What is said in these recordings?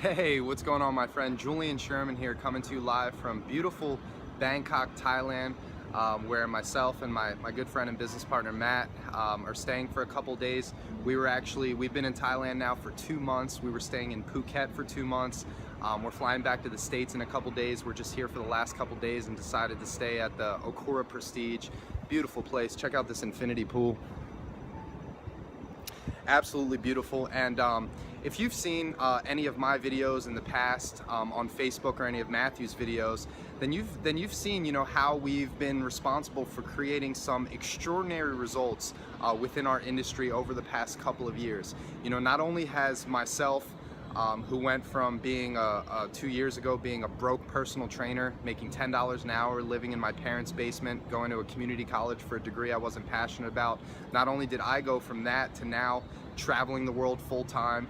Hey, what's going on, my friend? Julian Sherman here, coming to you live from beautiful Bangkok, Thailand, where myself and my good friend and business partner Matt are staying for a couple days. We've been in Thailand now for 2 months. We were staying in Phuket for 2 months. We're flying back to the States in a couple days. We're just here for the last couple days and decided to stay at the Okura Prestige. Beautiful place. Check out this infinity pool. Absolutely beautiful. And if you've seen any of my videos in the past on Facebook or any of Matthew's videos, then you've seen, you know, how we've been responsible for creating some extraordinary results within our industry over the past couple of years. You know, not only has myself who went from being 2 years ago being a broke personal trainer, making $10 an hour, living in my parents' basement, going to a community college for a degree I wasn't passionate about. Not only did I go from that to now traveling the world full-time,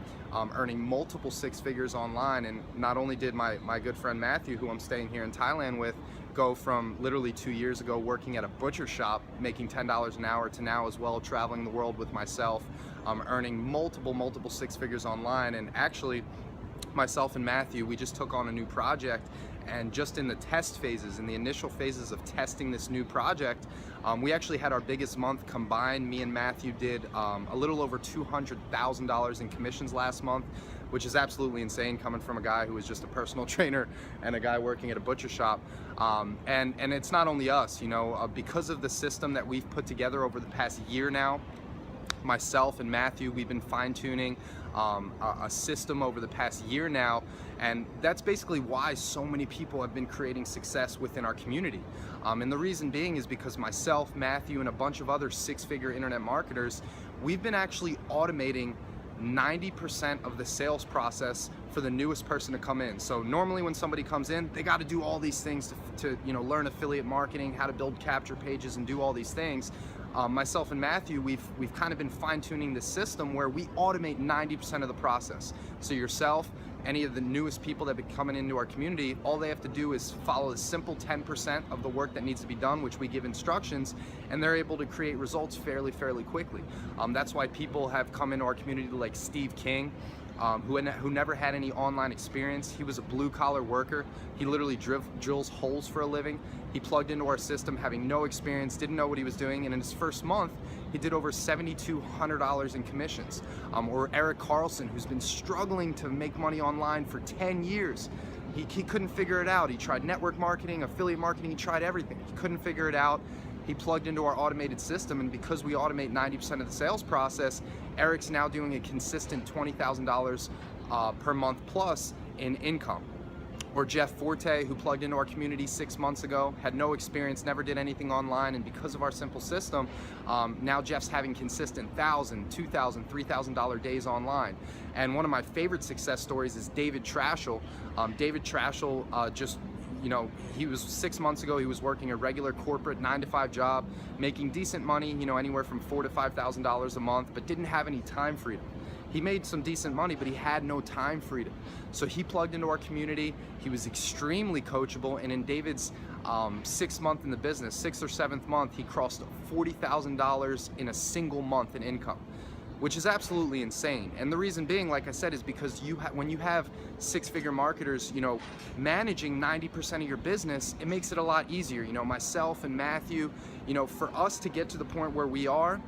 earning multiple six figures online, and not only did my good friend Matthew, who I'm staying here in Thailand with, go from literally 2 years ago working at a butcher shop making $10 an hour to now as well traveling the world with myself, earning multiple six figures online. And actually, myself and Matthew, we just took on a new project, and just in the test phases, in the initial phases of testing this new project, we actually had our biggest month combined. Me and Matthew did a little over $200,000 in commissions last month, which is absolutely insane coming from a guy who was just a personal trainer and a guy working at a butcher shop. And it's not only us, you know, because of the system that we've put together over the past year now. Myself and Matthew, we've been fine-tuning a system over the past year now, and that's basically why so many people have been creating success within our community. And the reason being is because myself, Matthew, and a bunch of other six-figure internet marketers, we've been actually automating 90% of the sales process for the newest person to come in. So normally when somebody comes in, they got to do all these things to you know, learn affiliate marketing, how to build capture pages, and do all these things. Myself and Matthew, we've kind of been fine-tuning this system where we automate 90% of the process. So yourself, any of the newest people that have been coming into our community, all they have to do is follow a simple 10% of the work that needs to be done, which we give instructions, and they're able to create results fairly quickly. That's why people have come into our community like Steve King, who never had any online experience. He was a blue-collar worker. He literally drills holes for a living. He plugged into our system having no experience, didn't know what he was doing, and in his first month, he did over $7,200 in commissions. Or Eric Carlson, who's been struggling to make money online for 10 years. He couldn't figure it out. He tried network marketing, affiliate marketing, he tried everything. He couldn't figure it out. He plugged into our automated system, and because we automate 90% of the sales process, Eric's now doing a consistent $20,000 per month plus in income. Or Jeff Forte, who plugged into our community 6 months ago, had no experience, never did anything online, and because of our simple system, now Jeff's having consistent $1,000, $2,000, $3,000 days online. And one of my favorite success stories is David Trashel. David Trashel you know, he was 6 months ago, he was working a regular corporate 9-to-5 job, making decent money, you know, anywhere from $4,000 to $5,000 a month, but didn't have any time freedom. He made some decent money, but he had no time freedom. So he plugged into our community. He was extremely coachable, and in David's 6th month in the business, 6th or 7th month, he crossed $40,000 in a single month in income, which is absolutely insane. And the reason being, like I said, is because when you have six-figure marketers, you know, managing 90% of your business, it makes it a lot easier. You know, myself and Matthew, you know, for us to get to the point where we are,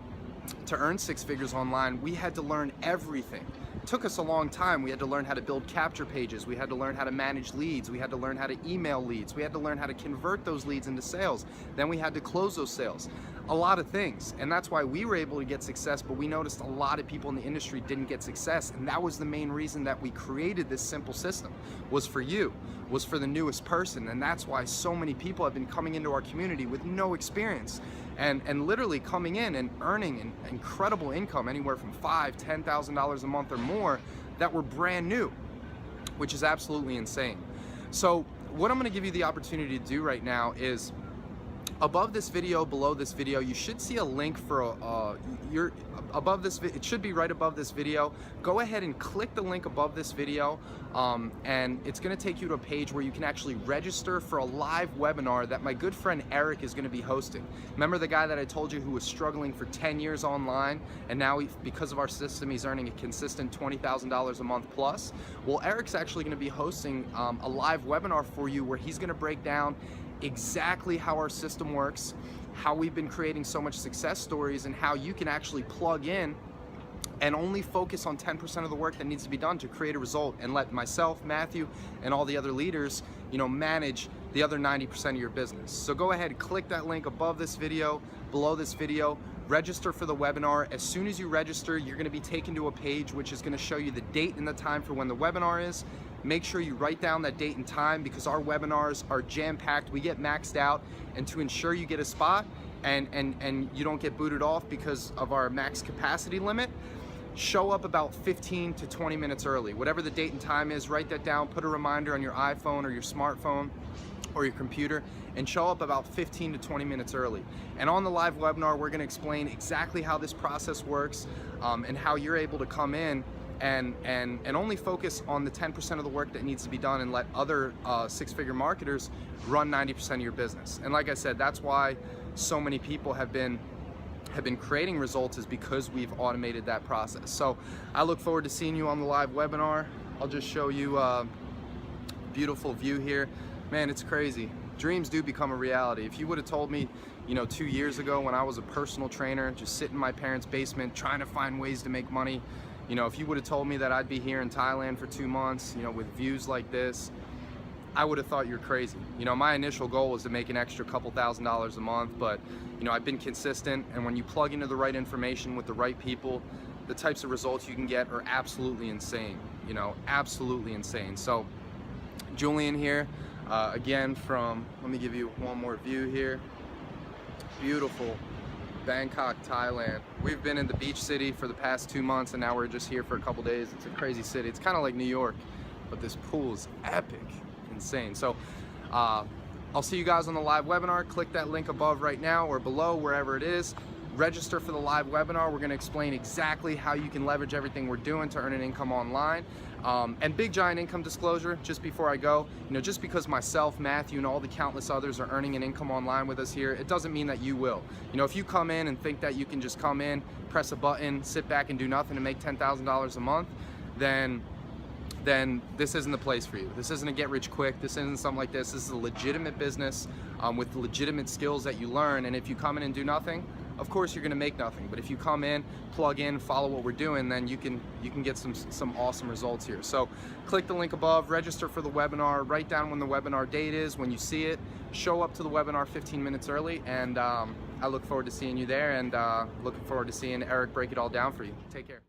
to earn six figures online, we had to learn everything. It took us a long time. We had to learn how to build capture pages. We had to learn how to manage leads. We had to learn how to email leads. We had to learn how to convert those leads into sales. Then we had to close those sales. A lot of things. And that's why we were able to get success, but we noticed a lot of people in the industry didn't get success. And that was the main reason that we created this simple system, was for you, was for the newest person. And that's why so many people have been coming into our community with no experience. And literally coming in and earning an incredible income, anywhere from $5,000, $10,000 a month or more, that were brand new, which is absolutely insane. So what I'm gonna give you the opportunity to do right now is, above this video, below this video, you should see a link for above this. It should be right above this video. Go ahead and click the link above this video, and it's going to take you to a page where you can actually register for a live webinar that my good friend Eric is going to be hosting. Remember the guy that I told you who was struggling for 10 years online, and now because of our system, he's earning a consistent $20,000 a month plus? Well, Eric's actually going to be hosting a live webinar for you where he's going to break down exactly how our system works, how we've been creating so much success stories, and how you can actually plug in and only focus on 10% of the work that needs to be done to create a result, and let myself, Matthew, and all the other leaders, manage the other 90% of your business. So go ahead, click that link above this video, below this video, register for the webinar. As soon as you register, you're going to be taken to a page which is going to show you the date and the time for when the webinar is. Make sure you write down that date and time, because our webinars are jam-packed. We get maxed out, and to ensure you get a spot and you don't get booted off because of our max capacity limit, show up about 15 to 20 minutes early. Whatever the date and time is, write that down, put a reminder on your iPhone or your smartphone or your computer, and show up about 15 to 20 minutes early. And on the live webinar, we're gonna explain exactly how this process works, and how you're able to come in and only focus on the 10% of the work that needs to be done, and let other six-figure marketers run 90% of your business. And like I said, that's why so many people have been creating results, is because we've automated that process. So I look forward to seeing you on the live webinar. I'll just show you a beautiful view here. Man, it's crazy. Dreams do become a reality. If you would have told me, 2 years ago when I was a personal trainer, just sitting in my parents' basement trying to find ways to make money, if you would have told me that I'd be here in Thailand for 2 months, with views like this, I would have thought you're crazy. My initial goal was to make an extra couple $1,000s a month, but I've been consistent, and when you plug into the right information with the right people, the types of results you can get are absolutely insane, absolutely insane. So Julian here, again from, let me give you one more view here. Beautiful Bangkok, Thailand. We've been in the beach city for the past 2 months, and now we're just here for a couple days. It's a crazy city. It's kind of like New York, but this pool is epic, insane. So I'll see you guys on the live webinar. Click that link above right now or below, wherever it is. Register for the live webinar. We're going to explain exactly how you can leverage everything we're doing to earn an income online. And big giant income disclosure just before I go, just because myself, Matthew, and all the countless others are earning an income online with us here, it doesn't mean that you will. If you come in and think that you can just come in, press a button, sit back and do nothing and make $10,000 a month, then this isn't the place for you. This isn't a get rich quick. This isn't something like this. This is a legitimate business with legitimate skills that you learn. And if you come in and do nothing, of course you're gonna make nothing. But if you come in, plug in, follow what we're doing, then you can get some awesome results here. So click the link above, register for the webinar, write down when the webinar date is, when you see it, show up to the webinar 15 minutes early, and I look forward to seeing you there, and looking forward to seeing Eric break it all down for you. Take care.